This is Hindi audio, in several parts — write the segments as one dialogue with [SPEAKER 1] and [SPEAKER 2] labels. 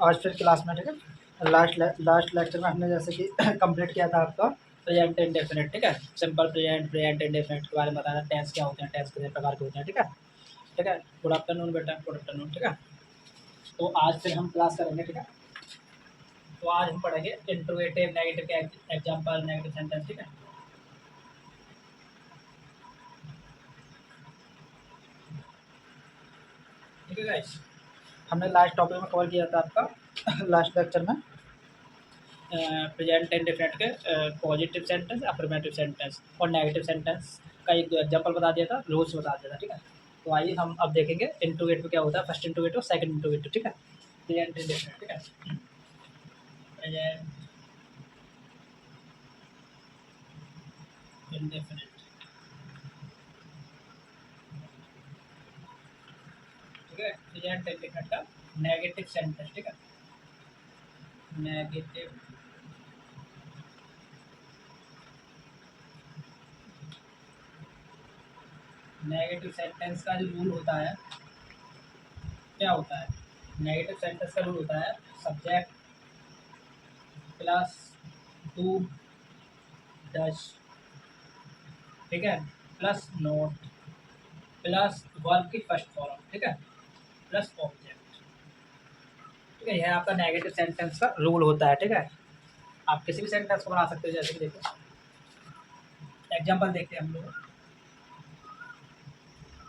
[SPEAKER 1] आज फिर क्लास में, ठीक है। लास्ट लेक्चर में हमने जैसे कि कंप्लीट किया था आपका प्रेजेंट इंडेफिनिट, ठीक है। सिंपल प्रेजेंट, प्रेजेंट इंडेफिनिट के बारे में बताया था, टेंस क्या होते हैं, टेंस कितने प्रकार के होते हैं, ठीक है। ठीक है, गुड आफ्टरनून बेटा, गुड आफ्टरनून, ठीक है। तो आज फिर हम क्लास करेंगे, ठीक है। तो आज हम पढ़ेंगे इंट्रोगेटिव नेगेटिव के एग्जाम्पल, नेगेटिव सेंटेंस, ठीक है। ठीक है गाइस, हमने लास्ट टॉपिक में कवर किया था आपका लास्ट लेक्चर में प्रेजेंट इंडेफिनिट के पॉजिटिव सेंटेंस, अफर्मेटिव सेंटेंस और नेगेटिव सेंटेंस का एक दो एग्जांपल बता दिया था, रूल्स बता दिया था, ठीक है। तो आइए हम अब देखेंगे इंट्रोगेटिव क्या होता है, फर्स्ट इंट्रोगेटिव, सेकंड इंट्रोगेटिव, ठीक है। प्रेजेंट इंडेफिनिट, ठीक है। प्रेजेंट इंडेफिनिट, ठीक है। प्रेजेंट इंडेफिनिट का नेगेटिव सेंटेंस, ठीक है। नेगेटिव नेगेटिव सेंटेंस का जो रूल होता है, क्या होता है? नेगेटिव सेंटेंस का रूल होता है सब्जेक्ट प्लस डू डज, ठीक है, प्लस नोट प्लस वर्ब की फर्स्ट फॉर्म, ठीक है, प्लस ऑब्जेक्ट, ठीक है। यह आपका नेगेटिव सेंटेंस का रूल होता है, ठीक है। आप किसी भी सेंटेंस को बना सकते हो, जैसे कि देखो एग्जांपल देखते हैं हम लोग।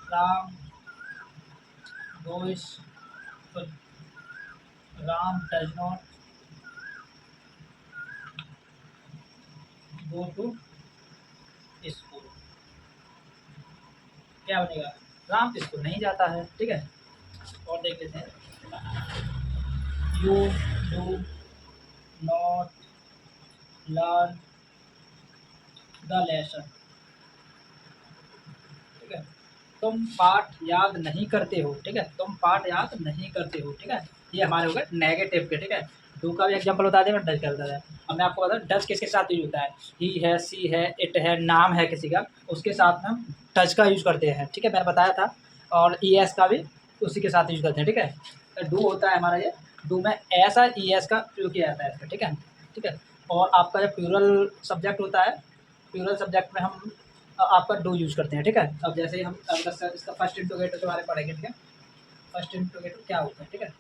[SPEAKER 1] राम गोइज, तो Ram does not go to school, क्या बनेगा? राम स्कूल नहीं जाता है, ठीक है। और देख लेते हैं, you do not learn the lesson, ठीक है। तुम पाठ याद नहीं करते हो, ठीक है, तुम पाठ याद नहीं करते हो, ठीक है। ये हमारे हो गए नेगेटिव के, ठीक है। डू का भी एग्जांपल बता दें, मैं डज का बता दें। अब मैं आपको बता दूं डज किसके साथ यूज होता है, ही है, सी है, इट है, नाम है किसी का, उसके साथ में हम डज का यूज करते हैं, ठीक है, मैंने बताया था। और ई एस का भी उसी के साथ यूज करते हैं, ठीक है। डू होता है हमारा, ये डू में ऐसा ई एस का प्रयोग किया जाता है इसका, ठीक है, ठीक है। और आपका जब प्लूरल सब्जेक्ट होता है, प्लूरल सब्जेक्ट में हम आपका डू यूज करते हैं, ठीक है। अब जैसे हम इसका फर्स्ट इंट्रोगेटिव के बारे में पढ़ेंगे, ठीक है। फर्स्ट इंट्रोगेटिव क्या होता है, ठीक है।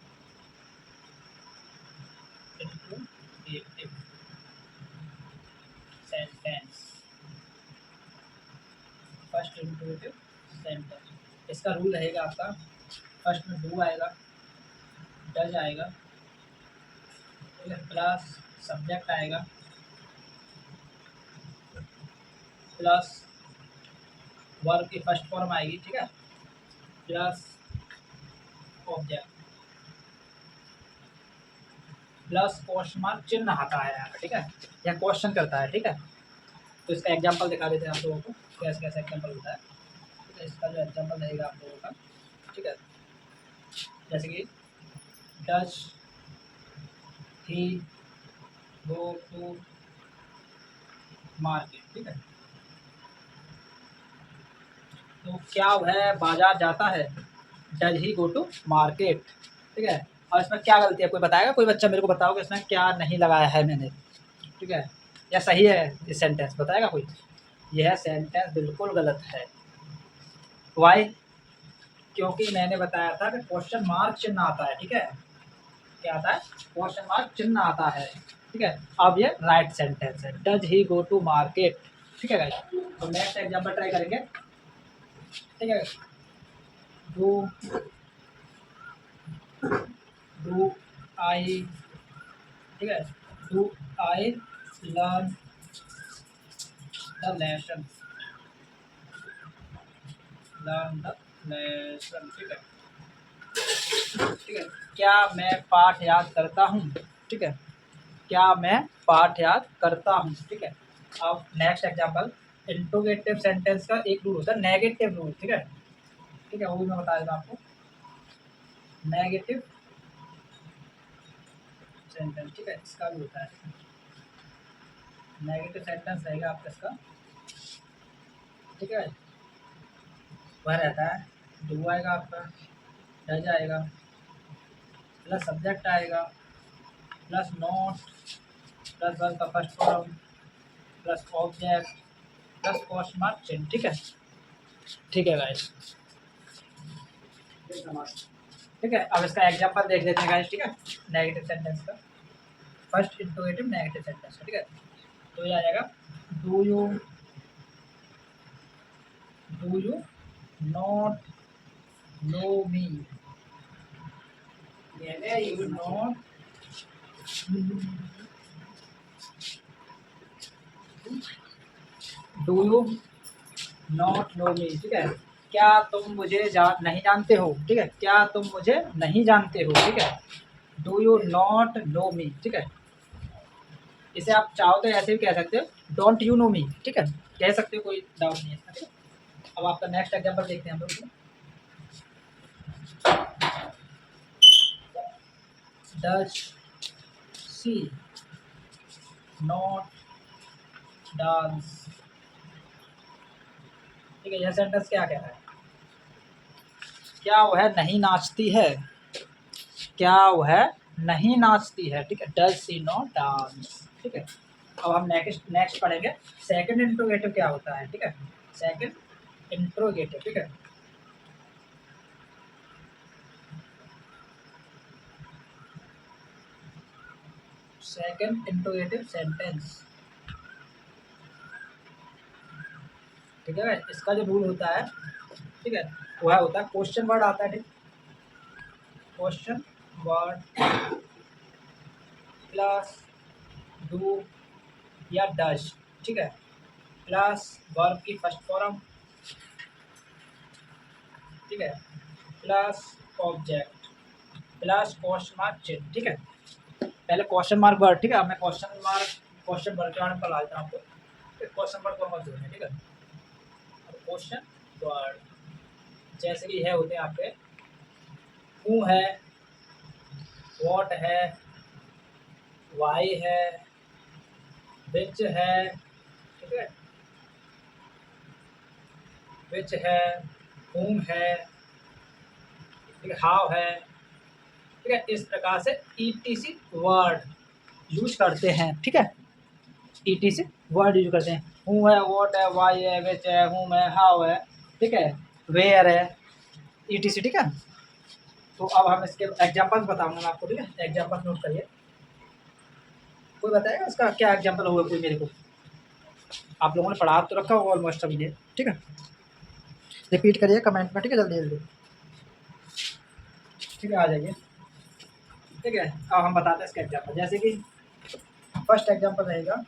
[SPEAKER 1] Interrogative sentence, first interrogative sentence, इसका रूल रहेगा आपका, फर्स्ट में डू आएगा, डज आएगा, प्लस सब्जेक्ट आएगा, प्लस वर्ब की फर्स्ट फॉर्म आएगी, ठीक है, plus object, plus question mark चिन्ह आता है यहाँ पे, ठीक है, या क्वेश्चन करता है, ठीक है। तो इसका एग्जांपल दिखा देते हैं आप लोगों को, कैसे कैसे एग्जांपल होता है, ठीक है। इसका जो एग्जांपल रहेगा आप लोगों का, ठीक है, जैसे कि does he go to market, ठीक है। तो क्या वह बाजार जाता है, does he go to market, ठीक है। और इसमें क्या गलती है, कोई बताएगा, कोई बच्चा मेरे को बताओगे इसमें क्या नहीं लगाया है मैंने, ठीक है, या सही है ये सेंटेंस, बताएगा कोई? यह सेंटेंस बिल्कुल गलत है। वाई? क्योंकि मैंने बताया था कि क्वेश्चन मार्क चिन्ह आता है, ठीक है। क्या आता है? क्वेश्चन मार्क चिन्ह आता है, ठीक है। अब ये राइट सेंटेंस है, does he go to market, ठीक है गाइस। तो नेक्स्ट एग्जांपल ट्राई करेंगे, ठीक है। डू डू आई, ठीक है, do I learn the lesson, learn the lesson, ठीक है, ठीक है। क्या मैं पाठ याद करता हूँ, ठीक है, क्या मैं पाठ याद करता हूँ, ठीक है। अब नेक्स्ट एग्जांपल, इंट्रोगेटिव सेंटेंस का एक रूल होता है नेगेटिव रूल, ठीक है, ठीक है, वो भी मैं बता देता हूँ आपको। नेगेटिव सेंटेंस, ठीक है, इसका भी होता है, नेगेटिव सेंटेंस रहेगा आपका इसका, ठीक है। वह रहता है, डू आएगा आपका, डज आएगा, प्लस सब्जेक्ट आएगा, प्लस नॉट प्लस वर्ब का first form plus object plus question mark चिन्ह। ठीक है, ठीक है गाइस, ठीक है। अब इसका एग्जांपल देख लेते हैं गाइस। ठीक है, नेगेटिव सेंटेंस का फर्स्ट इंट्रोगेटिव नेगेटिव सेंटेंस का। ठीक है, तो ये आ जाएगा do you not know me, you not do you not know me. ठीक है, क्या तुम मुझे नहीं जानते हो। ठीक है, क्या तुम मुझे नहीं जानते हो। ठीक है, do you not know me. ठीक है, इसे आप चाहो तो ऐसे भी कह सकते हो डोंट यू नो मी। ठीक है, कह सकते हो, कोई डाउट नहीं है इसका। ठीक है, अब आपका नेक्स्ट एग्जाम्पल देखते हैं हम लोग। Does she not dance. ठीक है, यह सेंटेंस क्या कह रहा है, क्या वह नहीं नाचती है, क्या वह नहीं नाचती है। ठीक है, डज सी नॉट डांस। ठीक है, अब हम नेक्स्ट पढ़ेंगे सेकंड इंट्रोगेटिव क्या होता है। ठीक है, सेकंड इंट्रोगेटिव। ठीक है, सेकंड इंट्रोगेटिव सेंटेंस। ठीक है, इसका जो रूल होता है, ठीक है, वह होता है क्वेश्चन वर्ड आता है। ठीक, क्वेश्चन वर्ड प्लस डू या डज। ठीक है, प्लस वर्ब की फर्स्ट फॉर्म। ठीक है, plus object plus question mark चिन्ह। ठीक है, पहले क्वेश्चन मार्क वर्ड। ठीक है, अब मैं क्वेश्चन वर्ड के बारे में पढ़ा देता हूँ आपको। क्वेश्चन वर्ड कौन कौन से होते हैं। ठीक है, अब क्वेश्चन वर्ड जैसे कि है होते हैं आपके हु है, व्हाट है, वाई है, विच है। ठीक है, विच है, whom है, ठीक है, हाउ है। ठीक है, इस प्रकार से ईटीसी वर्ड यूज करते हैं। ठीक है, ईटीसी वर्ड यूज करते हैं। हूँ है, व्हाट है, वाई है, विच है, whom है, हाउ है। ठीक है, वेयर है, ईटीसी। ठीक है, तो अब हम इसके एग्जांपल्स बताऊंगा मैं आपको। ठीक है, एग्जांपल नोट करिए। कोई बताएगा इसका क्या एग्जांपल होगा, कोई मेरे को। आप लोगों ने पढ़ा तो रखा होगा ऑलमोस्ट अभी ये। ठीक है, रिपीट करिए कमेंट में। ठीक है, जल्दी जल्दी। ठीक है, आ जाइए। ठीक है, अब हम बताते हैं इसका एग्जांपल। जैसे कि फर्स्ट एग्जांपल रहेगा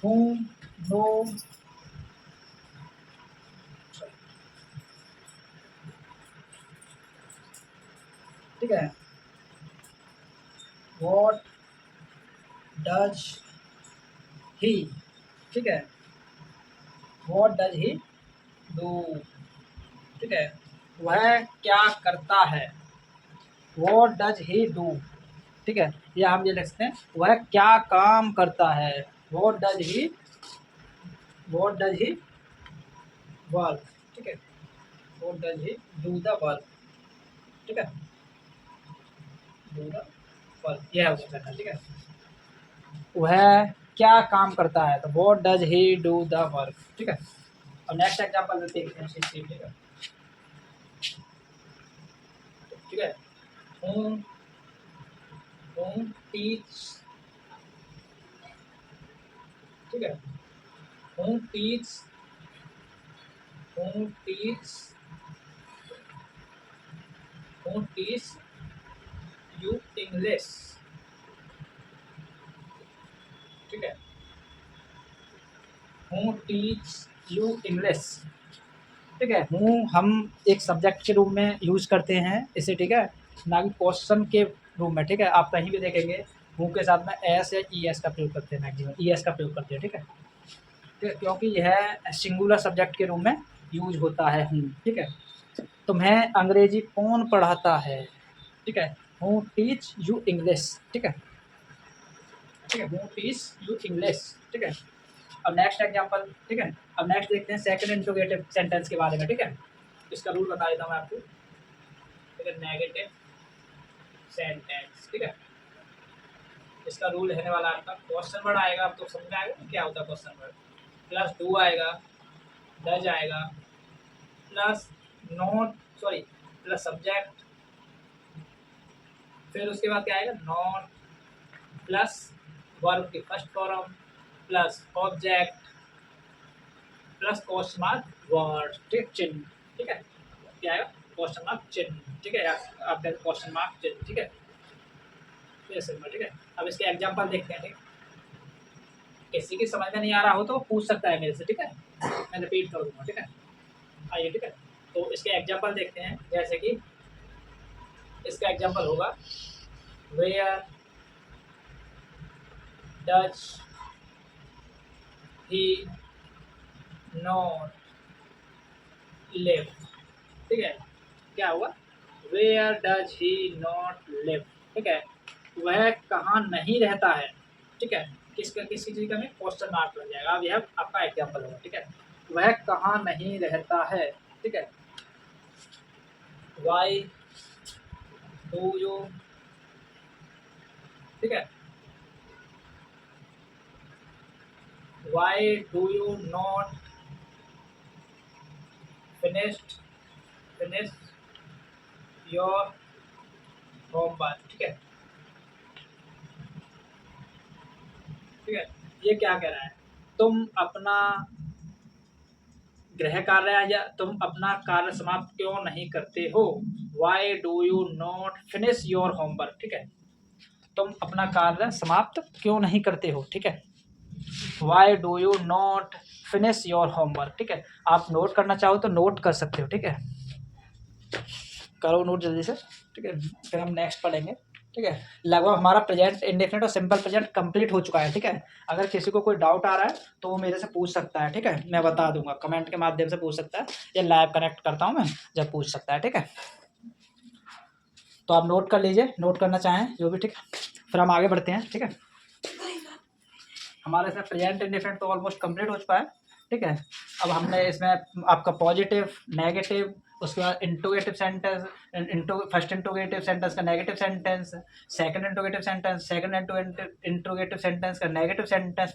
[SPEAKER 1] whom नो ठीक है, व्हाट डज ही। ठीक है, व्हाट डज ही डू। ठीक है, वह क्या करता है, व्हाट डज ही डू। ठीक है, या हम ये लिख सकते हैं वह क्या काम करता है, व्हाट डज ही वर्क। ठीक है, what does he do the work. ठीक है, डू द वर्क, यह हो सकता है। ठीक है, वह क्या काम करता है, तो what does he do the work. ठीक है, और नेक्स्ट एग्जांपल देखते हैं। ठीक है, ठीक है, whom टीच। ठीक है, whom टीच यू इंग्लिश। ठीक है, who टीच यू इंग्लिश। ठीक है, हूँ हम एक सब्जेक्ट के रूप में यूज़ करते हैं इसे। ठीक है, ना कि क्वेश्चन के रूप में। ठीक है, आप कहीं भी देखेंगे हूँ के साथ में एस या ई एस का प्रयोग करते हैं, मैक्सिमम ई एस का प्रयोग करते हैं। ठीक है, ठीक है, क्योंकि यह सिंगुलर सब्जेक्ट के रूप में यूज होता है हूँ। ठीक है, तुम्हें अंग्रेजी कौन पढ़ाता है। ठीक है, हूँ टीच यू इंग्लिश। ठीक है, ठीक है, हूँ टीच यू इंग्लिश। ठीक है, अब नेक्स्ट एग्जांपल। ठीक है, अब नेक्स्ट देखते हैं सेकंड इंट्रोगेटिव सेंटेंस के बारे में। ठीक है, इसका रूल बता देता हूँ मैं आपको। ठीक है, नेगेटिव सेंटेंस। ठीक है, इसका रूल रहने वाला आपका क्वेश्चन वर्ड आएगा, आपको समझ में आएगा क्या होता है क्वेश्चन वर्ड, प्लस डू आएगा, डज आएगा, plus note sorry plus subject, फिर उसके बाद क्या आएगा नॉट, प्लस वर्ब की first form, plus object, plus question mark word, ठीक चिन्ह, ठीक है क्या आएगा क्वेश्चन मार्क चिन्ह, ठीक है आपका क्वेश्चन मार्क चिन्ह, ठीक है ये सिंपल, ठीक है। अब इसके एग्जांपल देखते हैं, ठीक किसी की समझ में नहीं आ रहा हो तो पूछ सकता है मेरे से, ठीक है मैं रिपीट कर दूंगा, ठीक है आइए, ठीक है तो इसके एग्जांपल देखते हैं, जैसे कि इसका एग्जांपल होगा where does he not live, ठीक है क्या हुआ where does he not live, ठीक है वह कहाँ नहीं रहता है, ठीक है किसी चीज़ का में क्वेश्चन मार्क लग जाएगा, अब यह आपका एग्जांपल होगा, ठीक है वह कहाँ नहीं रहता है, ठीक है वाई डू यू, ठीक है why do you not finish your homework, ठीक है ठीक है ये क्या कह रहा है, तुम अपना गृह कार्य या तुम अपना कार्य समाप्त क्यों नहीं करते हो, why do you not finish your homework, ठीक है तुम अपना कार्य समाप्त क्यों नहीं करते हो, ठीक है why do you not finish your homework, ठीक है आप नोट करना चाहो तो नोट कर सकते हो, ठीक है करो नोट जल्दी से, ठीक है फिर हम नेक्स्ट पढ़ेंगे, ठीक है लगभग हमारा प्रेजेंट इंडेफिनिट और सिंपल प्रेजेंट कंप्लीट हो चुका है, ठीक है अगर किसी को कोई डाउट आ रहा है तो वो मेरे से पूछ सकता है, ठीक है मैं बता दूंगा, कमेंट के माध्यम से पूछ सकता है या लाइव कनेक्ट करता हूँ मैं जब पूछ सकता है, ठीक है तो आप नोट कर लीजिए, नोट करना चाहें जो भी, ठीक है फिर हम आगे बढ़ते हैं, ठीक है हमारा इसमें प्रेजेंट इंडेफिनिट तो ऑलमोस्ट कंप्लीट हो चुका है, ठीक है अब हमने इसमें आपका पॉजिटिव नेगेटिव उसके बाद interrogative sentence first interrogative sentence का negative sentence, second interrogative sentence second interrogative sentence का नेगेटिव सेंटेंस,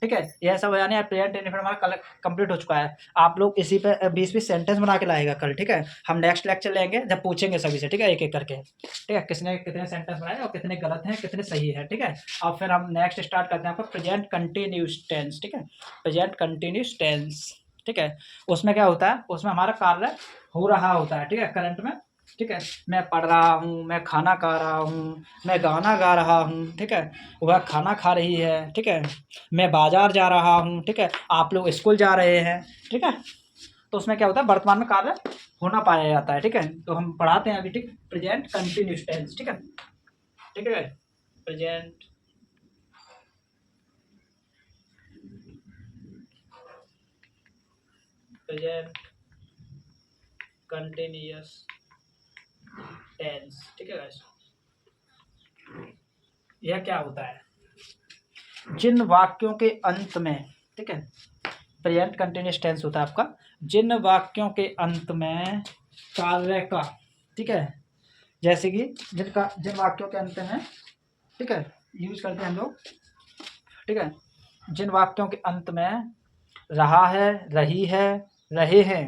[SPEAKER 1] ठीक है यह सब यानी प्रेजेंट इंडेफिनिट हमारा कल कंप्लीट हो चुका है, आप लोग इसी पे 20-20 सेंटेंस बना के लाएगा कल, ठीक है हम नेक्स्ट लेक्चर लेंगे जब पूछेंगे सभी से, ठीक है एक एक करके, ठीक है किसने कितने सेंटेंस बनाए और कितने गलत हैं कितने सही है, ठीक है अब फिर हम नेक्स्ट स्टार्ट करते हैं आपका प्रेजेंट कंटिन्यूस टेंस, ठीक है प्रेजेंट कंटिन्यूस टेंस, ठीक है उसमें क्या होता है उसमें हमारा कार्य हो रहा होता है, ठीक है करंट में, ठीक है मैं पढ़ रहा हूँ, मैं खाना खा रहा हूँ, मैं गाना गा रहा हूँ, ठीक है वह खाना खा रही है, ठीक है मैं बाजार जा रहा हूँ, ठीक है आप लोग स्कूल जा रहे हैं, ठीक है तो उसमें क्या होता है वर्तमान में कार्य होना पाया जाता है, ठीक है तो हम पढ़ाते हैं अभी, ठीक प्रेजेंट कंटिन्यूस टेंस, ठीक है प्रेजेंट कंटिन्यूस टेंस, ठीक है गाइस यह क्या होता है जिन वाक्यों के अंत में, ठीक है प्रेजेंट कंटिन्यूस टेंस होता है आपका जिन वाक्यों के अंत में कार्य का, ठीक है जैसे कि जिन वाक्यों के अंत में, ठीक है यूज करते हैं हम लोग, ठीक है जिन वाक्यों के अंत में रहा है रही है रहे हैं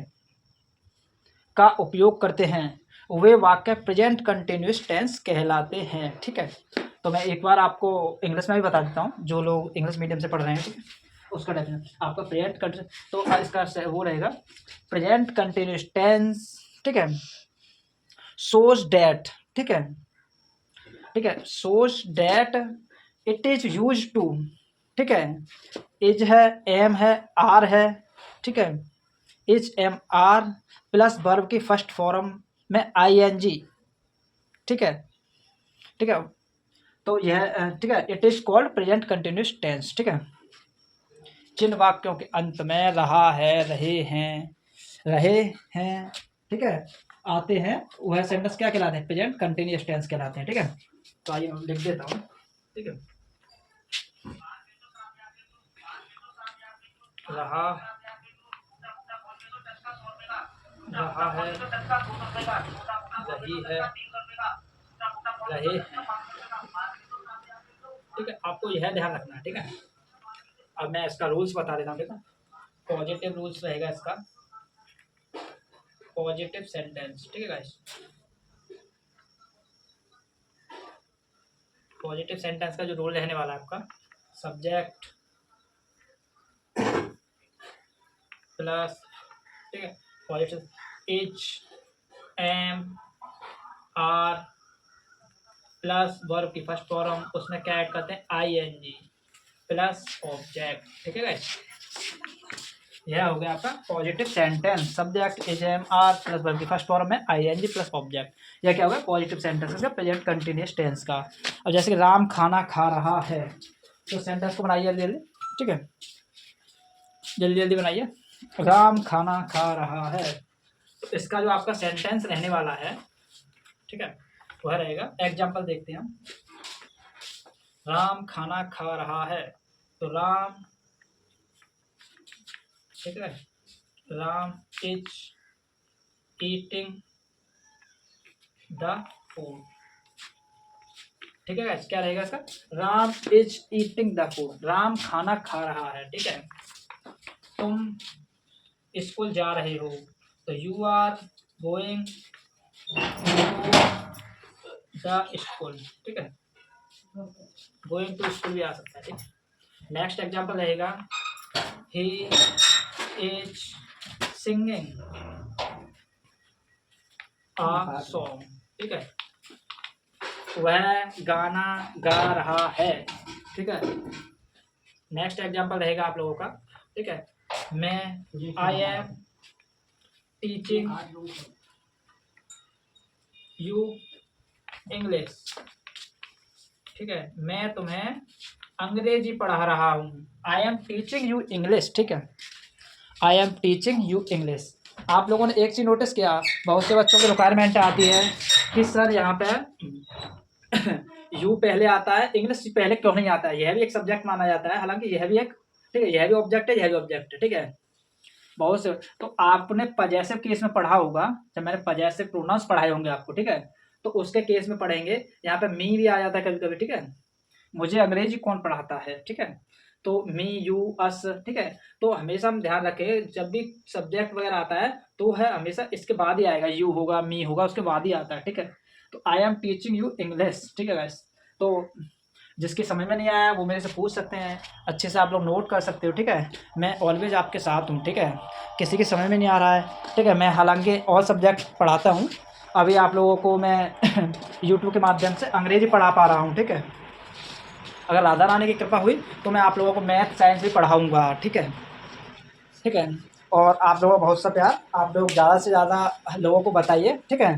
[SPEAKER 1] का उपयोग करते हैं वे वाक्य प्रेजेंट कंटिन्यूस टेंस कहलाते हैं, ठीक है तो मैं एक बार आपको इंग्लिश में भी बता देता हूँ जो लोग इंग्लिश मीडियम से पढ़ रहे हैं, ठीक है उसका डेफिनेशन आपका प्रेजेंट तो इसका वो रहेगा प्रेजेंट कंटिन्यूस टेंस, ठीक है सोज डैट, ठीक है shows that it is use to, ठीक है इज है एम है आर है, ठीक है is am are plus verb की फर्स्ट फॉर्म में आई एन जी, ठीक है तो यह ठीक है it is called present continuous tense, ठीक है जिन वाक्यों के अंत में रहा है रहे हैं, ठीक है आते हैं वह सेंटेंस क्या कहलाते हैं प्रेजेंट कंटिन्यूस टेंस कहलाते हैं, ठीक है तो आइए मैं लिख देता हूँ, ठीक है रहा है रही है रहे हैं, ठीक है, आपको यह ध्यान रखना है, ठीक है। अब मैं इसका रूल्स बता देता हूँ, ठीक है। पॉजिटिव रूल्स रहेगा इसका, पॉजिटिव सेंटेंस, ठीक है गाइस। पॉजिटिव सेंटेंस का जो रूल रहने वाला है आपका, सब्जेक्ट प्लस, ठीक है, positive H M are plus verb की फर्स्ट फॉर्म, उसमें क्या ऐड करते हैं, I N G plus object, ठीक है गाइस। यह हो गया आपका positive sentence, subject H M are plus verb की फर्स्ट फॉर्म में I N G plus object. यह क्या होगा, पॉजिटिव सेंटेंस का प्रेजेंट कंटिन्यूअस टेंस का। अब जैसे कि राम खाना खा रहा है, तो सेंटेंस को बनाइए जल्दी जल्दी, ठीक है, जल्दी जल्दी बनाइए। राम खाना खा रहा है, तो इसका जो आपका सेंटेंस रहने वाला है, ठीक है, वह रहेगा, एग्जाम्पल देखते हैं हम। राम खाना खा रहा है, तो राम, ठीक है, Ram is eating the food, ठीक है गाइस। क्या रहेगा इसका, Ram is eating the food, Ram खाना खा रहा है, ठीक है। तुम स्कूल जा रहे हो, तो you are going the school, ठीक है, गोइंग टू स्कूल भी आ सकता है, ठीक है। नेक्स्ट एग्जाम्पल रहेगा, he is singing a song, ठीक है, वह गाना गा रहा है, ठीक है। नेक्स्ट एग्जाम्पल रहेगा आप लोगों का, ठीक है, मैं I am teaching you English, ठीक है, मैं तुम्हें अंग्रेजी पढ़ा रहा हूँ, I am teaching you English, ठीक है, I am teaching you English. आप लोगों ने एक चीज़ नोटिस किया, बहुत से बच्चों की रिक्वायरमेंट आती है कि सर यहाँ पे यू पहले आता है, इंग्लिश पहले क्यों नहीं आता है। यह भी एक सब्जेक्ट माना जाता है, हालांकि यह भी एक, ठीक है, यह भी ऑब्जेक्ट है, यह भी ऑब्जेक्ट है, ठीक है। बहुत से, तो आपने पजेसिव केस में पढ़ा होगा, जब मैंने पजेसिव प्रोनाउंस पढ़ाए होंगे आपको, ठीक है, तो उसके केस में पढ़ेंगे, यहाँ पे मी भी आ जाता है कभी कभी, ठीक है। मुझे अंग्रेजी कौन पढ़ाता है, ठीक है, तो मी यू अस, ठीक है। तो हमेशा हम ध्यान रखें, जब भी सब्जेक्ट वगैरह आता है तो है हमेशा इसके बाद ही आएगा, यू होगा, मी होगा, उसके बाद ही आता है, ठीक है। तो I am teaching you English, ठीक है गाइस। तो जिसके समझ में नहीं आया वो मेरे से पूछ सकते हैं, अच्छे से आप लोग नोट कर सकते हो, ठीक है। मैं ऑलवेज आपके साथ हूँ, ठीक है। किसी की समझ में नहीं आ रहा है, ठीक है, मैं हालांकि ऑल सब्जेक्ट पढ़ाता हूँ, अभी आप लोगों को मैं यूट्यूब के माध्यम से अंग्रेजी पढ़ा पा रहा हूँ, ठीक है। अगर राधा रानी की कृपा हुई तो मैं आप लोगों को मैथ साइंस भी पढ़ाऊँगा, ठीक है, ठीक है। और आप लोगों को बहुत सा प्यार, आप लोग ज़्यादा से ज़्यादा लोगों को बताइए, ठीक है,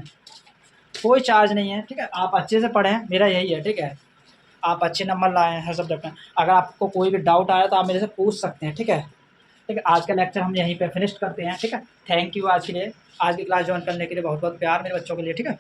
[SPEAKER 1] कोई चार्ज नहीं है, ठीक है। आप अच्छे से पढ़ें, मेरा यही है, ठीक है, आप अच्छे नंबर लाएँ हर सब्जेक्ट में। अगर आपको कोई भी डाउट आया तो आप मेरे से पूछ सकते हैं, ठीक है, ठीक है। आज का लेक्चर हम यहीं पे फिनिश करते हैं, ठीक है। थैंक यू आज के लिए, आज की क्लास ज्वाइन करने के लिए बहुत बहुत प्यार मेरे बच्चों के लिए, ठीक है।